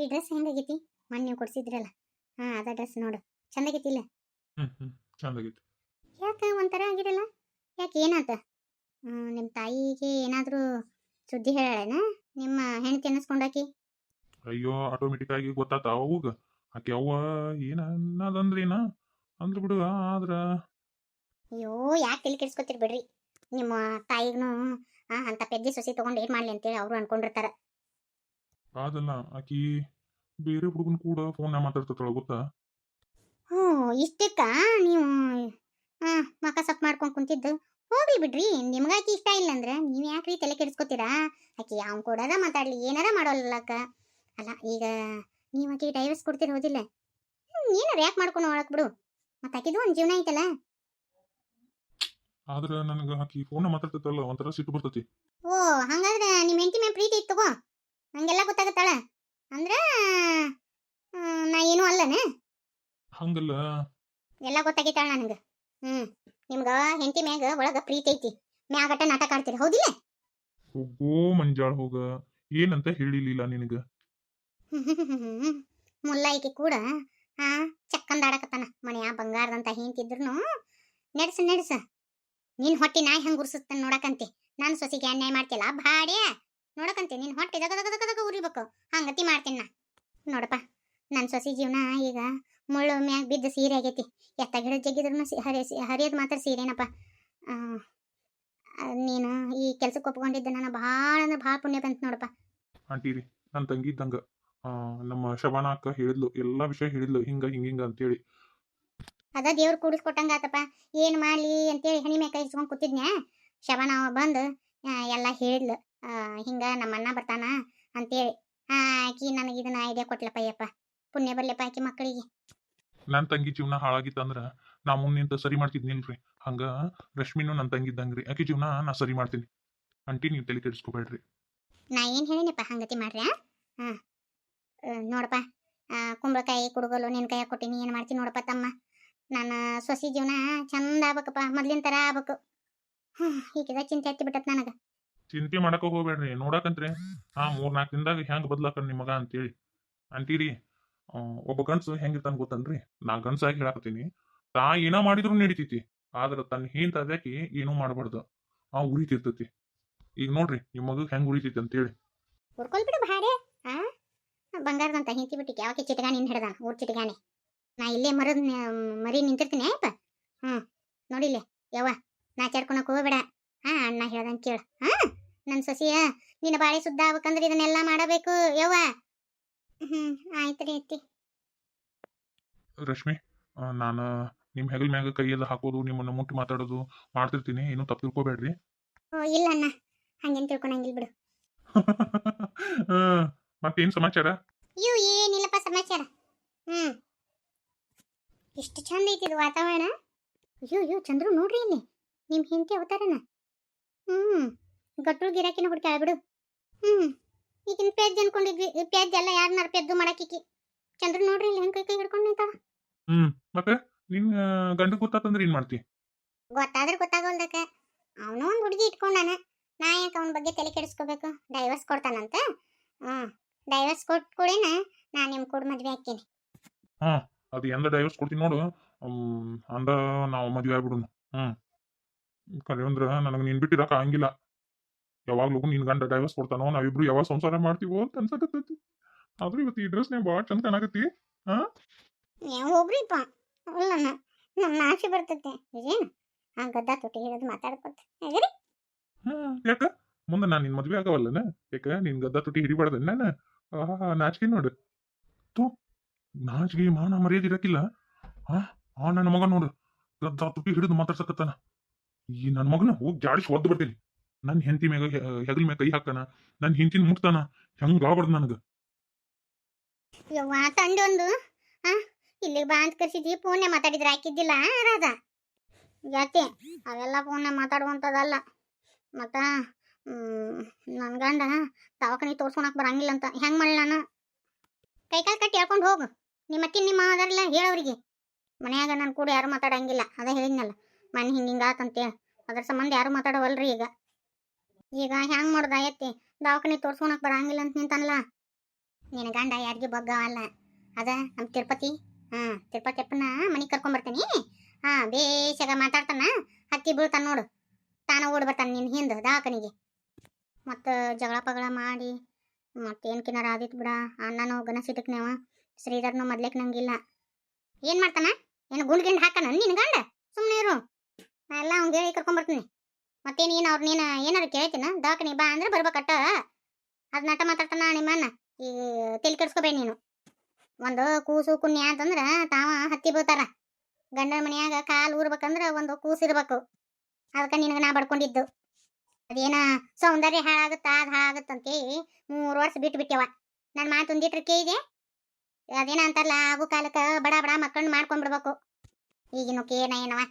ಈ ಡ್ರೆಸ್ ಹೆಂಗಾಗೈತಿ? ಮೊನ್ನೆ ನೀವು ಕೊಡ್ಸಿದ್ರಲ್ಲ, ಅದ ಡ್ರೆಸ್ ನೋಡು, ಚಂದಾಗೈತಿಲ್ಲ? ಚಂದಾಗೈತಿ. ಯಾಕೆ ಒಂಥರ ಆಗಿರಲ್ಲ? ಯಾಕೆ ಏನಾತ? ನಿಮ್ಮ ತಾಯಿಗೆ ಏನಾದರೂ ಸುದ್ದಿ ಹೇಳೇನ ನಿಮ್ಮ ಹೆಂಡತಿ ಅನ್ನಿಸ್ಕೊಂಡಾಕಿ? ಅಯ್ಯೋ ಆಟೋಮೆಟಿಕ್ ಆಗಿ ಗೊತ್ತಾತ ಅವಾಗ. ಆಕೆ ಅವ್ವ ಏನ ಅನ್ನೋದಂದ್ರೇನ ಅಂದ್ರ ಬಿಡು. ಆದ್ರ ಅಯ್ಯೋ, ಯಾಕೆ ತಲೆ ಕೆಡಿಸ್ಕೊತೀರಿ ಬಿಡ್ರಿ. ನಿಮ್ಮ ತಾಯಿಗೂ ಅಂತ ಪೆದ್ದಿ ಸೊಸಿ ತೊಗೊಂಡು ಏನು ಮಾಡಲಿ ಅಂತೇಳಿ ಅವರು ಅನ್ಕೊಂಡಿರ್ತಾರೆ. ಅದಲ್ಲ, ಆಕಿ ಬೇರೆ ಹುಡುಗನ್ ಕೂಡ ಫೋನ್ ಮಾತಾಡ್ತಾಳ ಗೊತ್ತಾ? ಹ್ಞೂ, ಇಷ್ಟಕ್ಕ ನೀವು ಮಕ ಸಪ್ ಮಾಡ್ಕೊಂಡು ಕುಂತಿದ್ದು? ಹೋಗ್ಲಿ ಬಿಡ್ರಿ, ನಿಮ್ಗಾಕಿ ಇಷ್ಟ ಇಲ್ಲ ಅಂದ್ರೆ ನೀವು ಯಾಕ್ರಿ ತಲೆ ಕೆಡಿಸ್ಕೊತೀರಾ? ಆಕಿ ಅವ್ನು ಕೊಡೋದ ಮಾತಾಡ್ಲಿ, ಏನಾರ ಮಾಡೋಲ್ಲಕ್ಕ. ಅಲ್ಲ, ಈಗ ನೀವು ಆಕಿ ಡೈವರ್ಸ್ ಕೊಡ್ತೀರಿ ಹೋದಿಲ್ಲ? ಏನಾರ ಯಾಕೆ ಮಾಡ್ಕೊಂಡು ಒಳಕ್ ಬಿಡು, ಮತ್ತೆ ಆಕಿದು ಒಂದು ಜೀವನ ಐತಲ್ಲ. ಆದ್ರ ನನಗ ಆಕಿ ಫೋನ್ ಮಾತಾಡ್ತೈತಲ್ಲ ಒಂಥರ ಸಿಟ್ಟು ಬರ್ತೈತಿ. ಓ, ಹಂಗಾದ್ರೆ ನಿಮ್ಮ ಹೆಂಡತಿ ಮೇಲೆ ಪ್ರೀತಿ ಇತ್ತು ತಗೋ, ನಂಗೆಲ್ಲ ಗೊತ್ತಾಗತ್ತಾಳ ಅಂದ್ರೆ ನಾ ಏನೂ ಅಲ್ಲನ? ಹಂಗಲ್ಲ. ಎಲ್ಲ ಗೊತ್ತಾಗೈತಾಳ ನನಗೆ. ನಿಮ್ಗೆ ಹೆಂಡತಿ ಮ್ಯಾಗ ಒಳಗ ಪ್ರೀತಿ ಐತಿ, ಮ್ಯಾಗಟ ನಾಟಕ ಆಡ್ತೀರಿ ಹೌದಿಲ್ಲ? ಹೋಗೋ ಮಂಜಾಳ ಹೋಗ, ಏನಂತ ಹೇಳಿಲಿಲ್ಲ ನಿನಗ. ಮುಲ್ಲಾಯಿಕೆ ಕೂಡ ಚಕ್ಕಂದಾಡಕತ್ತಾನ. ಮನೆಯ ಬಂಗಾರದಂತ ಹೆಂತಿದ್ರು ನಡೆಸ. ನಿನ್ ಹೊಟ್ಟೆ ನಾಯಿ ಹಂಗೆ ಉರ್ಸುತ್ತಾನೆ ನೋಡಕಂತೆ. ನಾನು ಸೊಸಿಗೆ ಅನ್ಯಾಯ ಮಾಡ್ತಿಲ್ಲ ಭಾಡ್ಯ ನೋಡಕಂತೆ. ನಿನ್ ಹೊಟ್ಟೆ ದಗ ಉರಿಬೇಕು, ಹಂಗತಿ ಮಾಡ್ತೀನಿ ನಾ. ನೋಡಪ್ಪ, ನನ್ನ ಸೊಸಿ ಜೀವನ ಈಗ ಮುಳ್ಳು ಮ್ಯಾಗ ಬಿದ್ದ ಸೀರೆ ಆಗೈತಿ. ಎತ್ತ ಗಿಡ ಜಗ್ಗಿದ್ರು ಹರಿಯೋದು ಮಾತ್ರ ಸೀರೆನಪ್ಪ. ನೀನು ಈ ಕೆಲ್ಸಕ್ಕೆ ಒಪ್ಕೊಂಡಿದ್ದ ನಾನು ಭಾಳ ಅಂದ್ರೆ ಭಾಳ ಪುಣ್ಯ ಬಂತು ನೋಡಪ್ಪ. ಆಂಟಿರಿ, ನನ್ನ ತಂಗಿ ಇದ್ದಂಗ. ನಮ್ಮ ಶಬಾನ ಅಕ್ಕ ಹೇಳಿದ್ಲು, ಎಲ್ಲಾ ವಿಷಯ ಹೇಳಿದ್ಲು, ಹಿಂಗ ಅಂತೇಳಿ. ಅದ ದೇವ್ರು ಕೂಡಿಸ್ಕೊಟ್ಟಂಗಾತಪ್ಪ. ಏನು ಮಾಡಲಿ ಅಂತೇಳಿ ಹಣಿ ಮೇಲೆ ಕೈ ಇಸ್ಕೊಂಡು ಕೂತಿದ್ನ್ಯಾ, ಶಬಾನ ಬಂದು ಎಲ್ಲ ಹೇಳಿದ್ಲು. ಹಿಂಗ ನಮ್ಮ ಅಣ್ಣ ಬರ್ತಾನ ಅಂತೇಳಿ. ಆಕಿ ನನಗೆ ಇದನ್ನ ಐಡಿಯಾ ಕೊಟ್ಲಪ್ಪ. ಅಯ್ಯಪ್ಪ, ಪುಣ್ಯ ಬರ್ಲಪ್ಪ ಆಕಿ ಮಕ್ಕಳಿಗೆ. ನನ್ನ ತಂಗಿ ಜೀವನ ಹಾಳಾಗಿತ್ತಂದ್ರ ನಾ ಮುಂದೆ ನಿಂತ ಸರಿ ಮಾಡ್ತಿದ್ನಿಲ್ರಿ. ಹಂಗ ರಶ್ಮಿನೂ ನನ್ನ ತಂಗಿದ್ದಂಗ್ರಿ, ಆಕಿ ಜೀವನ ನಾ ಸರಿ ಮಾಡ್ತೀನಿ. ಆಂಟಿ, ನೀವು ತಲೆ ಕೆಡಿಸ್ಕೋಬೇಡ್ರಿ. ನಾ ಏನು ಹೇಳಿನಪ್ಪ ಹಂಗತಿ ಮಾಡ್ರಿ? ನೋಡಪ್ಪ, ಕುಂಬಳಕಾಯಿ ಕುಡುಗೋಲು ನಿನ್ನ ಕೈಯಾಗ ಕೊಟ್ಟಿನಿ, ಏನು ಮಾಡ್ತೀನಿ ನೋಡಪ್ಪ ತಮ್ಮ. ನನ್ನ ಸೊಸಿ ಜೀವನ ಚಂದ ಆಗ್ಬೇಕಪ್ಪ, ಮೊದ್ಲಿನ ಥರ ಆಗ್ಬೇಕು. ಈಗಿದ ಚಿಂತೆ ಹತ್ತಿ ಬಿಟ್ಟತ್ ನನಗೆ. ಚಿಂತೆ ಮಾಡಕ ಹೋಗ್ಬೇಡ್ರಿ, ನೋಡಕಂತ್ರಿ 3-4 ದಿನದಾಗ ಹೆಂಗ್ ಬದ್ಲಾಕ ನಿಮಗ ಅಂತೇಳಿ. ಅಂತೀರಿ, ಒಬ್ಬ ಗಂಡ್ಸು ಹೆಂಗಿರ್ತಾನ ಗೊತ್ತನ್ರಿ? ನಾ ಗಂಡ್ಸಾಗಿ ಹೇಳಾಕತ್ತೀನಿ, ತಾ ಏನ ಮಾಡಿದ್ರು ನಡಿತೈತಿ. ಆದ್ರ ತನ್ನ ಹಿಂತ ಅದಕ್ಕೆ ಏನೂ ಮಾಡಬಾರ್ದು, ಉರಿತಿರ್ತೈತಿ. ಈಗ ನೋಡ್ರಿ ನಿಮ್ಮ ಮಗ ಹೆಂಗ್ ಉರಿತೈತಿ ಅಂತೇಳಿ. ಉರ್ಕೊಲ್ ಬಿಡು ಭಾಡೆ. ಬಂಗಾರದಂತ ಹಿಂತಿ ಬಿಟ್ಟಿಗೆ ಯಾವಕ್ಕೆ ಚಿಟಗಾನಿ ಹಿಡ್ದಾನ, ಊರ್ ಚಿಟಗಾನಿ. ನಾ ಇಲ್ಲೇ ಮರಿ ನಿಂತಿರ್ತೀನಿ ಆಯ್ಪ. ನೋಡಿಲ್ಲ ಯವ್ವ, ನಾ ಚರ್ಕೊಳಕ್ ಹೋಗ್ಬೇಡ. ಅಣ್ಣ ಹೇಳ್ದಂಗೆ ಕೇಳು. ನನ್ನ ಸೊಸಿಯ ನಿನ್ನ ಬಾಳೆ ಸುದ್ದ ಆಗ್ಬೇಕಂದ್ರೆ ಇದನ್ನೆಲ್ಲ ಮಾಡಬೇಕು ಯವ್ವ. ಆಯ್ತು ರೀ ಅತ್ತಿ. ರಶ್ಮಿ, ನಾನು ನಿಮ್ಮ ಹೆಗಲ್ ಮ್ಯಾಗ ಕೈಯೆಲ್ಲ ಹಾಕೋದು, ನಿಮ್ಮನ್ನ ಮುಟ್ಟಿ ಮಾತಾಡೋದು ಮಾಡ್ತಿರ್ತೀನಿ, ಏನು ತಪ್ಪು ತಿಳ್ಕೊಬೇಡ್ರಿ. ಇಲ್ಲ ಅಣ್ಣ, ಹಂಗೇನು ತಿಳ್ಕೊಳಂಗಿಲ್ಲ ಬಿಡು. ಮತ್ತೇನ್ ಸಮಾಚಾರ? ಏನಿಲ್ಲಪ್ಪ ಸಮಾಚಾರ. ಎಷ್ಟು ಚಂದ ಐತಿದು ವಾತಾವರಣ. ಅಯ್ಯೋ ಚಂದ್ರು, ನೋಡ್ರಿ ಇಲ್ಲಿ ನಿಮ್ಮ ಹೆಂಡತಿ ಅವತಾರನ. ಗಟ್ರು ಗಿರಾಕಿನ ಹುಡ್ಕ್ಯಾಳ ಬಿಡು. ಈಗಿನ ಪೆದ್ ಅನ್ಕೊಂಡಿದ್ವಿ, ಪೆದ್ ಎಲ್ಲ ಯಾರನ್ನಾರು ಪೆದ್ದು ಮಾಡಾಕಿಕ್ಕಿ. ಚಂದ್ರು ನೋಡ್ರಿ ಇಲ್ಲಿ ಹೆಂಗ್ ಕೈ ಹಿಡ್ಕೊಂಡು ನಿಂತಾವ. ಮತ್ತೆ ನಿನ್ ಗಂಡ ಗೊತ್ತಾತಂದ್ರೆ ಏನ್ ಮಾಡ್ತಿ? ಗೊತ್ತಾದ್ರೆ ಗೊತ್ತಾಗೋಲ್ದಕ್ಕ, ಅವನು ಒಂದು ಹುಡುಗಿ ಇಟ್ಕೊಂಡಾನ. ನಾ ಯಾಕೆ ಅವನ ಬಗ್ಗೆ ತಲೆ ಕೆಡಿಸ್ಕೋಬೇಕು? ಡೈವರ್ಸ್ ಕೊಡ್ತಾನಂತ. ಡೈವರ್ಸ್ ಕೊಟ್ಟು ಕೂಡೇನ ನಾನು ನಿಮ್ಮ ಕೂಡ ಮದ್ವೆ ಹಾಕೀನಿ. ಅದು ಎಂದ ಡೈವರ್ಸ್ ಕೊಡ್ತೀನಿ ನೋಡು, ಅಂದ ನಾವು ಮದ್ವೆ ಆಗ್ಬಿಡುನು. ಕರೆ ಅಂದ್ರ ನನಗೆ ನೀನ್ ಬಿಟ್ಟಿರಕ ಹಂಗಿಲ್ಲ. ಯಾವಾಗ್ಲೂ ನಿನ್ ಗಂಡ ಡೈವರ್ಸ್ ಕೊಡ್ತಾನೋ, ನಾವಿಬ್ರು ಯಾವಾಗ ಸಂಸಾರ ಮಾಡ್ತೀವೋ ಅಂತ ಅನ್ಸಕತ್ತೈತಿ. ಆದ್ರೂ ಇವತ್ತು ಈ ಡ್ರೆಸ್ನ್ಯಾಗ ಭಾಳ ಚಂದ ಕಾಣಕತ್ತಿ. ಹೋಗ್ರಿಪ್ಪ, ಅಲ್ಲ ನಮ್ಮ ಆಸೆ ಬರ್ತೈತೆ. ಏನು ಗದ್ದ ತುಟಿ ಹಿಡಿದು ಮಾತಾಡ್ಕೊತ ಹೇಗ್ರಿ? ಯಾಕ ಮುಂದೆ ನಾನು ನಿನ್ ಮದ್ವೆ ಆಗವಲ್ಲನ? ಯಾಕ ನಿನ್ ಗದ್ದ ತುಟಿ ಹಿಡಿಬಾರ್ದ? ನಾನು ನಾಚಿಕೆ ನೋಡು. ನಾಚಿಕೆ ಮಾನ ಮರ್ಯಾದೆ ಇರಕ್ಕಿಲ್ಲ. ನನ್ನ ಮಗ ನೋಡು, ಗದ್ದ ತುಟಿ ಹಿಡಿದು ಮಾತಾಡ್ಸಕತ್ತಾನ. ಈ ನನ್ನ ಮಗನ ಹೋಗಿ ಜಾಡಿಸಿ ಒದ್ದು ಬಿಡ್ತೀನಿ. ನನ್ನ ಹೆಂಡತಿ ಮ್ಯಾಗ ಹೆಗಲ್ ಮ್ಯಾಗ ಕೈ ಹಾಕ್ತಾನ, ನನ್ನ ಹೆಂಡತಿನ ಮುಟ್ತಾನ. ಹೆಂಗ ಆಗ್ಬಾರ್ದು ನನಗ. ಯವ್ವ ತಂಡೊಂದು ಇಲ್ಲಿ ಬಾ ಅಂತ ಕರ್ಸಿದ್ವಿ, ಫೋನ್ನೇ ಮಾತಾಡಿದ್ರೆ ಹಾಕಿದ್ದಿಲ್ಲ ರಾಧ. ಯಾಕೆ ಅವೆಲ್ಲ ಫೋನ್ನೇ ಮಾತಾಡುವಂಥದ್ದಲ್ಲ. ಮತ್ತ ನನ್ನ ಗಂಡ ದವಾಖಾನೆ ತೋರ್ಸ್ಕೊಳಕ್ ಬರಂಗಿಲ್ಲ ಅಂತ. ಹೆಂಗ್ ಮಾಡಲಿ ನಾನು? ಕೈಕಾಲು ಕಟ್ಟಿ ಹೇಳ್ಕೊಂಡು ಹೋಗು. ನಿಮ್ಮ ಅತ್ತಿ ನಿಮ್ಮ ಅದರಲ್ಲ ಹೇಳೋರಿಗೆ. ಮನ್ಯಾಗ ನನ್ನ ಕೂಡ ಯಾರು ಮಾತಾಡಂಗಿಲ್ಲ, ಅದ ಹೇಳಿದ್ನಲ್ಲ ಮನೆ ಹಿಂಗಾತಂತೇಳಿ. ಅದ್ರ ಸಂಬಂಧ ಯಾರು ಮಾತಾಡೋವಲ್ರಿ. ಈಗ ಹೆಂಗ್ ಮಾಡ್ದ ಎತ್ತಿ ದವಾಖಾನೆ ತೋರ್ಸ್ಕೊಳಕ್ ಬರಂಗಿಲ್ಲ ಅಂತ ನಿಂತನಲ್ಲ. ನಿನ್ನ ಗಂಡ ಯಾರಿಗೂ ಬಗ್ಗವಲ್ಲ. ಅದ ನಮ್ಮ ತಿರುಪತಿ. ತಿರುಪತಿ ಅಪ್ಪನ ಮನೆಗೆ ಕರ್ಕೊಂಬರ್ತೀನಿ. ಬೇಷಾಗ ಮಾತಾಡ್ತಾನ. ಹತ್ತಿ ಬೀಳ್ತಾನ ನೋಡು, ತಾನ ಓಡಿ ಬರ್ತಾನೆ ನಿನ್ನ ಹಿಂದೆ ದವಾಖಾನಿಗೆ. ಮತ್ತು ಜಗಳ ಪಗಳ ಮಾಡಿ ಮತ್ತೇನು ಕಿನಾರ ಆದಿತ್ತು ಬಿಡ. ಅಣ್ಣನೂ ಗನಸಿಟ್ಟಕ್ನೇವ, ಶ್ರೀಧರ್ನು ಮೊದ್ಲೇಕ್ ನಂಗಿಲ್ಲ. ಏನು ಮಾಡ್ತಾನ? ಏನು ಗುಂಡ್ ಗಿಂಡ್ ಹಾಕನ ನಿನ್ನ ಗಂಡ? ಸುಮ್ಮನೆ ಇರು, ನಾ ಎಲ್ಲ ಅವ್ನಿಗೆ ಹೇಳಿ ಕರ್ಕೊಂಬರ್ತೀನಿ. ಮತ್ತೇನು ಏನು ಅವ್ರು ನೀನು ಏನಾರು ಕೇಳ್ತೀನ? ದವಾಖಾನಿಗೆ ಬಾ ಅಂದ್ರೆ ಬರ್ಬೇಕಟ್ಟ. ಅದು ನಟ ಮಾತಾಡ್ತಾನ ನಿಮ್ಮನ್ನ. ಈ ತಲೆ ಕೆಡ್ಸ್ಕೊಬೇಡ ನೀನು. ಒಂದು ಕೂಸು ಕುನ್ಯ ಅಂತಂದ್ರೆ ತಾವ ಹತ್ತಿ ಬೀಳ್ತಾರ. ಗಂಡನ ಮನ್ಯಾಗ ಕಾಲು ಊರ್ಬೇಕಂದ್ರೆ ಒಂದು ಕೂಸು ಇರ್ಬೇಕು. ಅದಕ್ಕೆ ನಿನಗೆ ನಾ ಬಡ್ಕೊಂಡಿದ್ದು. ಅದೇನ ಸೌಂದರ್ಯ ಹಾಳಾಗುತ್ತಾ ಅದು ಹಾಳಾಗುತ್ತಂತೇಳಿ 3 ವರ್ಷ ಬಿಟ್ಟು ಬಿಟ್ಟೆವ. ನನ್ನ ಮಾತು ಒಂದಿಟ್ರೆ ಕೇಳಿದೆ. ಅದೇನ ಅಂತಾರಲ್ಲ, ಆಗು ಕಾಲಕ್ಕೆ ಬಡ ಬಡ ಮಕ್ಕಳನ್ನ ಮಾಡ್ಕೊಂಡ್ಬಿಡ್ಬೇಕು. ಈಗಿನಕ್ಕೆ ಏನವ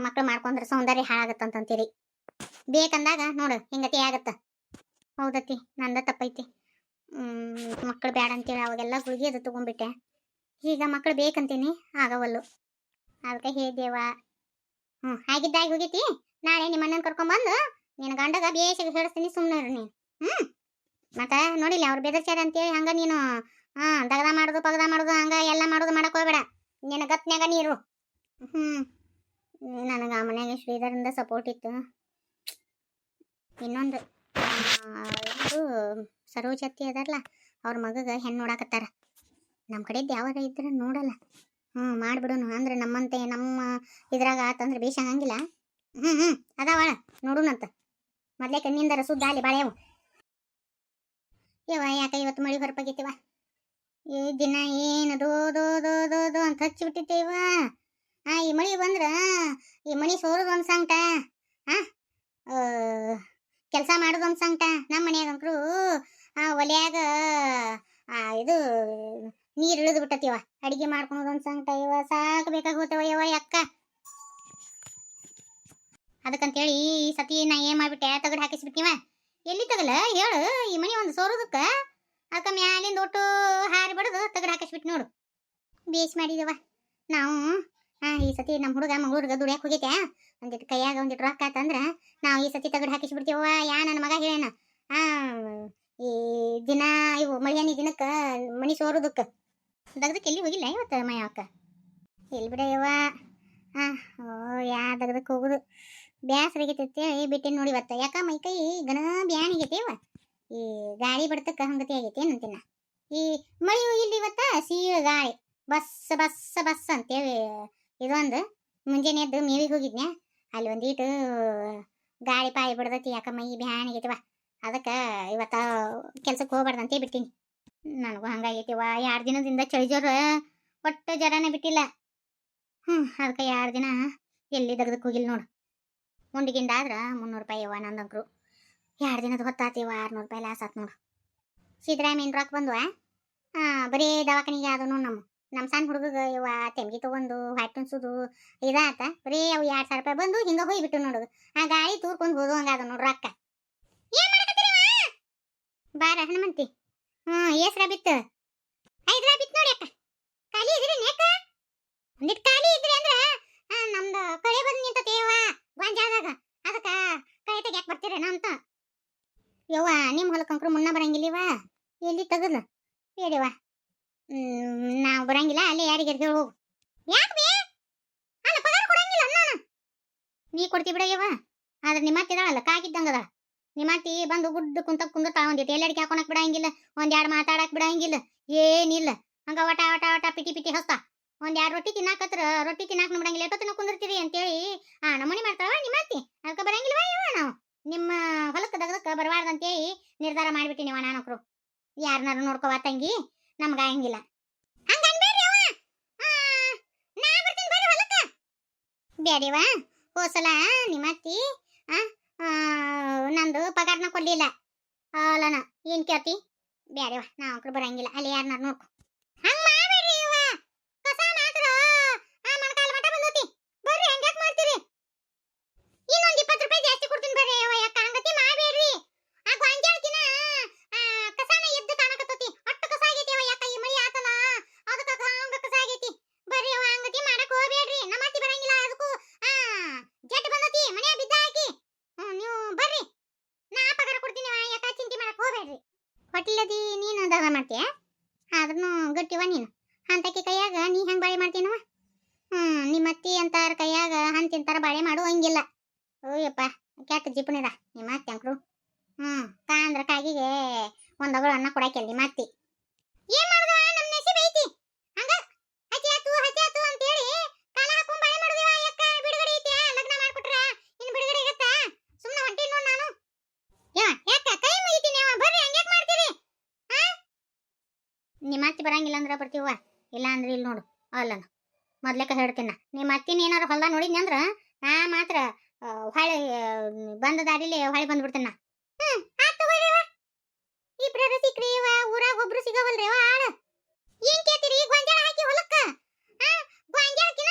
ಮಕ್ಕಳು ಮಾಡ್ಕೊಂಡ್ರೆ ಸೌಂದರ್ಯ ಹಾಳಾಗುತ್ತಂತೀರಿ. ಬೇಕಂದಾಗ ನೋಡು ಹಿಂಗತಿ ಆಗತ್ತ. ಹೌದತ್ತಿ, ನಂದ ತಪ್ಪೈತಿ. ಮಕ್ಕಳು ಬೇಡ ಅಂತೇಳಿ ಅವಾಗೆಲ್ಲ ಗುಳಿಗೆ ಅದು ತಗೊಂಡ್ಬಿಟ್ಟೆ. ಈಗ ಮಕ್ಕಳು ಬೇಕಂತೀನಿ, ಆಗವಲ್ಲು. ಅದಕ್ಕೆ ಹೇಳಿದೇವ. ಆಗಿದ್ದಾಗಿ ಹೋಗೈತಿ. ನಾಳೆ ನಿಮ್ಮ ಅಣ್ಣನ ಕರ್ಕೊಂಬಂದು ನಿನ್ನ ಗಂಡಗ ಬೇಸಿಗೆ ಹೇಳಿಸ್ತೀನಿ. ಸುಮ್ಮನೆ ಇರು ನೀನು. ಮತ್ತೆ ನೋಡಿಲ್ಲ ಅವ್ರು ಬೆದರ್ಚಾರ ಅಂತೇಳಿ ಹಂಗ ನೀನು ದಗದ ಮಾಡೋದು ಪಗದ ಮಾಡೋದು ಹಂಗ ಎಲ್ಲ ಮಾಡೋದು ಮಾಡಕ್ ಹೋಗ್ಬೇಡ. ನಿನ್ನ ಗತ್ನ್ಯಾಗ ನೀರು. ನನಗೆ ಆ ಮನೆಯಾಗ ಶ್ರೀಧರಿಂದ ಸಪೋರ್ಟ್ ಇತ್ತು. ಇನ್ನೊಂದು ಇದು ಸರೋಜತ್ತಿ ಅದಾರಲ್ಲ, ಅವ್ರ ಮಗಗೆ ಹೆಣ್ಣು ನೋಡಾಕತ್ತಾರ. ನಮ್ಮ ಕಡೆದ್ದು ಯಾವಾಗ ಇದ್ರೆ ನೋಡಲ್ಲ. ಮಾಡಿಬಿಡೋನು ಅಂದ್ರೆ ನಮ್ಮಂತೆ ನಮ್ಮ ಇದ್ರಾಗ ಆತಂದ್ರೆ ಬೇಷ ಹಂಗಿಲ್ಲ. ಅದಾವ ನೋಡುನಂತ. ಮೊದಲೇ ಕಣ್ಣಿಂದರ ಸುದ್ದ ಅಲ್ಲಿ ಬಾಳೆವು. ಯವ್ವ ಯಾಕೆ ಇವತ್ತು ಮಳೆ ಹೊರಪಾಗೈತಿವ. ಈ ದಿನ ಏನು ದೋ ದೋ ದೋ ದೋ ದೋ ಅಂತ ಹಚ್ಚಿಬಿಟ್ಟಿದ್ದೇವ. ಈ ಮಳೆ ಬಂದ್ರ ಈ ಮನೆ ಸೋರೋದು ಒಂದು ಸಂಕಟ, ಕೆಲಸ ಮಾಡೋದು ಒಂದು ಸಂಕಟ. ನಮ್ಮ ಮನ್ಯಾಗಂಕರು ಒಲೆಯಾಗ ಇದು ನೀರು ಇಳಿದು ಬಿಟ್ಟತಿವ. ಅಡಿಗೆ ಮಾಡ್ಕೊಳೋದು ಒಂದು ಸಂಕಟ. ಇವ ಸಾಕಬೇಕಾಗಿ ಹೋಗ್ತೇವ ಯವ್ವ ಅಕ್ಕ. ಅದಕ್ಕಂತೇಳಿ ಈ ಸತಿ ನಾ ಏನ್ ಮಾಡ್ಬಿಟ್ಟೆ, ತಗಡು ಹಾಕಿಸ್ಬಿಟ್ಟಿವ. ಎಲ್ಲಿ ತಗಲ ಹೇಳು? ಈ ಮನೆ ಒಂದು ಸೋರೋದಕ್ಕ ಅದಕ್ಕೆ ಮ್ಯಾಲಿಂದ ಒಟ್ಟು ಹಾರಿ ಬಡದು ತಗಡು ಹಾಕಿಸ್ಬಿಟ್ಟು ನೋಡು. ಬೇಸ್ ಮಾಡಿದವ ನಾವು. ಈ ಸತಿ ನಮ್ಮ ಹುಡುಗ ಮಂಗಳೂರಿಗೆ ದುಡಿಯಕ್ಕೆ ಹೋಗೈತೆ. ಒಂದಿಟ್ಟು ಕೈಯಾಗ ಒಂದಿಟ್ಟು ರೊಕ್ಕ ಆತಂದ್ರೆ ನಾವು ಈ ಸತಿ ತಗಡು ಹಾಕಿಸ್ಬಿಡ್ತೀವ. ನನ್ನ ಮಗ ಹೇಳೇನ ಈ ದಿನ ಇವು ಮಳೆಯನಿ ದಿನಕ್ಕೆ ಮನೆ ಸೋರೋದಕ್ಕೆ ದಗದಕ್ಕೆ ಎಲ್ಲಿ ಹೋಗಿಲ್ಲ ಇವತ್ತು ಮಯಕ್ಕ. ಎಲ್ಲಿ ಬಿಡಯ್ಯವ. ಯಾ ದಗದಕ್ಕೆ ಹೋಗುದು ಬ್ಯಾಸರಾಗೈತೆ ಬಿಟ್ಟೇನು ನೋಡಿ ಇವತ್ತು. ಯಾಕ ಮೈ ಕೈ ಗನ ಬ್ಯಾನಿಗೈತೇವ. ಈ ಗಾಳಿ ಬಡ್ತಕ್ಕ ಹಂಗತಿ ಆಗೈತೆ ಏನಂತೀನ. ಈ ಮಳೆಯು ಇಲ್ಲಿ ಇವತ್ತ ಸೀಳ ಗಾಳಿ ಬಸ್ ಬಸ್ ಬಸ್ ಅಂತೇಳಿ. ಇದೊಂದು ಮುಂಜಾನೆ ಎದ್ದು ಮೇವಿಗೆ ಹೋಗಿದ್ನ್ಯಾ, ಅಲ್ಲಿ ಒಂದೀಟು ಗಾಳಿ ಪಾಯಿ ಬಿಡ್ದತಿ. ಯಾಕ ಮೈ ಬ್ಯಾನಿಗೈತಿವ. ಅದಕ್ಕೆ ಇವತ್ತ ಕೆಲ್ಸಕ್ಕೆ ಹೋಗ್ಬಾರ್ದಂತೇ ಬಿಟ್ಟಿನಿ. ನನಗೂ ಹಂಗಾಗೈತಿವ. 2 ದಿನದಿಂದ ಚಳಿ ಜ್ವರ, ಒಟ್ಟು ಜ್ವರನೇ ಬಿಟ್ಟಿಲ್ಲ. ಅದಕ್ಕೆ 2 ದಿನ ಎಲ್ಲಿ ದಗದಕ್ಕೆ ಹೋಗಿಲ್ಲ ನೋಡು. ಉಂಡಿಗಿಂಡ ಆದ್ರೆ 300 ರೂಪಾಯಿ ಯವ್ವ ನಂದಂಕ್ರು. 2 ದಿನದ ಹೊತ್ತಾತೀವ 600 ರೂಪಾಯಿ ಲಾಸ್ ಆತ್ ನೋಡು. ಸಿದ್ದರಾಮಯ್ಯನ ರೊಕ್ಕ ಬಂದ್ವ. ಬರೀ ದವಾಖಾನಿಗೆ ಆದನು. ನಮ್ಮ ಸಣ್ಣ ಹುಡುಗಗೆ ಇವ ತೆಮ್ಗಿ ತಗೊಂಡು ಹೊಟ್ಟೆ ತುಂಬಿಸೋದು ಇದಾತ. ಬರೀ ಅವು 2,000 ರೂಪಾಯಿ ಬಂದು ಹಿಂಗೆ ಹೋಗ್ಬಿಟ್ಟು ನೋಡು. ಆ ಗಾಳಿ ತೂರ್ಕೊಂಡು ಹೋದು ಹಂಗಾದ ನೋಡು ರೊಕ್ಕ. ಬಾರ ಹನುಮಂತಿ. ಏಸ್ರ ಬಿತ್ತು? 5 ರಾ ಬಿತ್ತು ನೋಡಿ ಅಕ್ಕ. ಖಾಲಿ ಇದ್ರಿ ಯಾಕ? ಒಂದಿಟ್ಟು ಖಾಲಿ ಇದ್ರಿ ಅಂದ್ರೆ ನಮ್ದು ಕಳೆ ಬಂದು ನಿಂತತೇವ ಗೊಂಜಾದಾಗ. ಅದಕ್ಕೆ ಕಳೆ ತೆಗ್ಯಾಕೆ ಬರ್ತೀರೇನ ಅಂತ. ಯವ್ವ ನಿಮ್ಮ ಹೊಲಕ್ಕಂಕ್ರು ಮುನ್ನ ಬರಂಗಿಲ್ಲವ. ಎಲ್ಲಿ ತೆಗದ ಹೇಳಿವ. ನಾವು ಬರಂಗಿಲ್ಲ, ಅಲ್ಲೇ ಯಾರಿಗೆ ಹೇಳಿ ಹೋಗು. ಯಾಕೆ ಬೇ? ಅಲ್ಲ ಪಗಾರ ಕೊಡಂಗಿಲ್ಲ ನಾನು. ನೀ ಕೊಡ್ತಿ ಬಿಡಯ್ಯವ. ಆದ್ರೆ ನಿಮ್ಮತ್ತಿ ಇದಾಳಲ್ಲ ಕಾಗಿದ್ದಂಗದ. ನಿಮ್ಮತ್ತಿ ಬಂದು ಗುಡ್ಡ ಕುಂದಿರ್ತಾಳ. ಒಂದಿಟ್ಟು ಎಲ್ಲಡಿಗೆ ಹಾಕೊಳಕ್ ಬಿಡಂಗಿಲ್ಲ, 1-2 ಮಾತಾಡಕ್ ಬಿಡಂಗಿಲ್ಲ, ಏನಿಲ್ಲ. ಹಂಗ ವಟ ವಟ ವಟ ಪಿಟಿ ಪಿಟಿ ಹಸ್ತಾ. 1-2 ರೊಟ್ಟಿ ತಿನ್ನಾಕತ್ರ ರೊಟ್ಟಿ ತಿನ್ನಾಕ ಬಿಡಂಗಿಲ್ಲ. ಎಷ್ಟೋ ತಿನ್ನ ಕುಂದಿರ್ತೀರಿ ಅಂತೇಳಿ ನಮ್ಮನೆ ಮಾಡ್ತಾವ ನಿಮ್ಮತ್ತಿ. ಅದಕ್ಕೆ ಬರಂಗಿಲ್ವ ಇವ. ನಾವು ನಿಮ್ಮ ಹೊಲಕ್ಕೆ ದಗದಕ್ಕೆ ಬರಬಾರ್ದಂತೇಳಿ ನಿರ್ಧಾರ ಮಾಡಿಬಿಟ್ಟಿನಿವ ನಾನಕ್ರು. ಯಾರನ್ನಾರು ನೋಡ್ಕೋವ ತಂಗಿ, ನಮ್ಗೆ ಆಗಂಗಿಲ್ಲ. ಬ್ಯಾಡಿವ ಹೋಸಲ ನಿಮ್ಮತ್ತಿ ನಂದು ಪಗಾರನ ಕೊಡ್ಲಿಲ್ಲ. ಅಲ್ಲನ ಏನ್ ಕೇಳ್ತಿ? ಬ್ಯಾಡಿವ ನಾವಂಕ್ರು ಬರಂಗಿಲ್ಲ, ಅಲ್ಲಿ ಯಾರನ್ನಾರು ನೋಡ್ಕೊ. ಹಂಗ ಮಾಡಬೇಡ್ರಿ ಇವ. ಕಸ ಮಾತ್ರ ಮಣಕಾಲ ಮಠ ಬಂದೋತಿ. ಬರ್ರಿ ಹಂಗ್ಯಾಕ್ ಮಾಡ್ತೀರಿ? ಇನ್ನೊಂದು 20 ರೂಪಾಯಿ ಜಾಸ್ತಿ ಕೊಡ್ತೀನಿ ಬರ್ರಿ ಯವ್ವ. ಯಾಕ ಹಂಗತಿ ಮಾಡಬೇಡ್ರಿ. ಆ ಗೊಂಜಾಳಕಿನ ಕಸನ ಎದ್ದು ಕಾಣಕತ್ತತಿ. ಅಷ್ಟು ಕಸ ಆಗೈತಿ ಯವ್ವ. ಯಾಕ ಈ ಮಳಿ ಆತಲ್ಲ ಅದಕ್ಕೆ ಹಂಗ ಕಸ ಆಗೈತಿ. ಬರ್ರಿ ಯವ್ವ ಹಂಗತಿ ಮಾಡಕ್ ಹೋಗ್ಬೇಡ್ರಿ. ನಮ್ಮತ್ತಿ ಬರಂಗಿಲ್ಲ. ಅದಕ್ಕೂ ಜಟ್ ಬಂದತಿ ಮನ್ಯಾಗ ಬಿದ್ದ ಹಾಕಿ. ನೀವು ಬರ್ರಿ, ನಾ ಪಗಾರ ಕೊಡ್ತೀನಿ. ಯಾಕ ಚಿಂತೆ ಮಾಡಕ್ ಹೋಗ್ಬೇಡ್ರಿ. ಹೊಟ್ಟಿಲದಿ ನೀನು ದಗ ಮಾಡ್ತೀಯ? ಮಾಡಿದ್ನು ಗಟ್ಟಿವ ನೀನು ಅಂತಕಿ ಕೈಯಾಗ ನೀ ಹೆಂಗ್ ಬಾಳೆ ಮಾಡ್ತೀನವ ನಿಮ್ಮ ಅತ್ತಿ ಅಂತಾರ ಕೈಯಾಗ ಹಂತ ತಿಂತಾರ ಬಾಳೆ ಮಾಡು ಹಂಗಿಲ್ಲ ಓಯಪ್ಪ ಕೆಟ್ಟ ಜಿಪುಣಿದ ನಿಮ್ಮ ಅತ್ತಿ ಅಂಕ್ರು ಅಂದ್ರ ಕಾಗಿಗೆ ಒಂದಗಳು ಅನ್ನ ಕೊಡಾಕಿಲ್ಲ ನಿಮ್ಮ ಅತ್ತಿ ಏನ್ ಮಾಡುದ ನಮ್ಮ ನಸೀಬ್ ಐತಿ ಹಂಗ ಹಚ್ಚಾತು ಅಂತೇಳಿ ಕಾಲ ಹಾಕೊಂಡ್ ಬಾಳೆ ಮಾಡುದಿವ ಯಾಕ ಬಿಡುಗಡೆ ಐತಿ ಲಗ್ನ ಮಾಡ್ಕೊಟ್ರ ಇನ್ನು ಬಿಡುಗಡೆ ಆಗತ್ತ ಸುಮ್ಮನೆ ಹೊಂಟಿ ನೋಡ್ ನಾನು ಯಾಕ ಕೈ ಮುಗಿತೀನಿ ಬರ್ರಿ ಹಂಗ್ಯಾಕ್ ಮಾಡ್ತೀರಿ ನಿಮ್ಮ ಅತ್ತಿ ಬರಂಗಿಲ್ಲ ಅಂದ್ರ ಬರ್ತೀವ ಇಲ್ಲ ಅಂದ್ರೆ ಇಲ್ಲಿ ನೋಡು ಅಲ್ಲನ ಮೊದ್ಲೇಕ ಹೇಳ್ತೀನ ನಿಮ್ಮ ಅತ್ತಿನ ಏನಾರ ಹೊಲ್ದ ನೋಡಿದ್ನಿ ಅಂದ್ರ ನಾ ಮಾತ್ರ ಹೊಳೆ ಬಂದ ದಾರಿಲಿ ಹೊಳೆ ಬಂದ್ಬಿಡ್ತೇನ ಇಬ್ರರ ಸಿಕ್ರಿ ಊರಾಗ ಒಬ್ರು ಸಿಗವಲ್ರಿ ಆಳ ಏನ್ ಕೇಳ್ತೀರಿ ಗೊಂಜಾಳ ಹಾಕಿ ಹೊಲಕ್ಕ ಗೊಂಜಾಳಕಿನ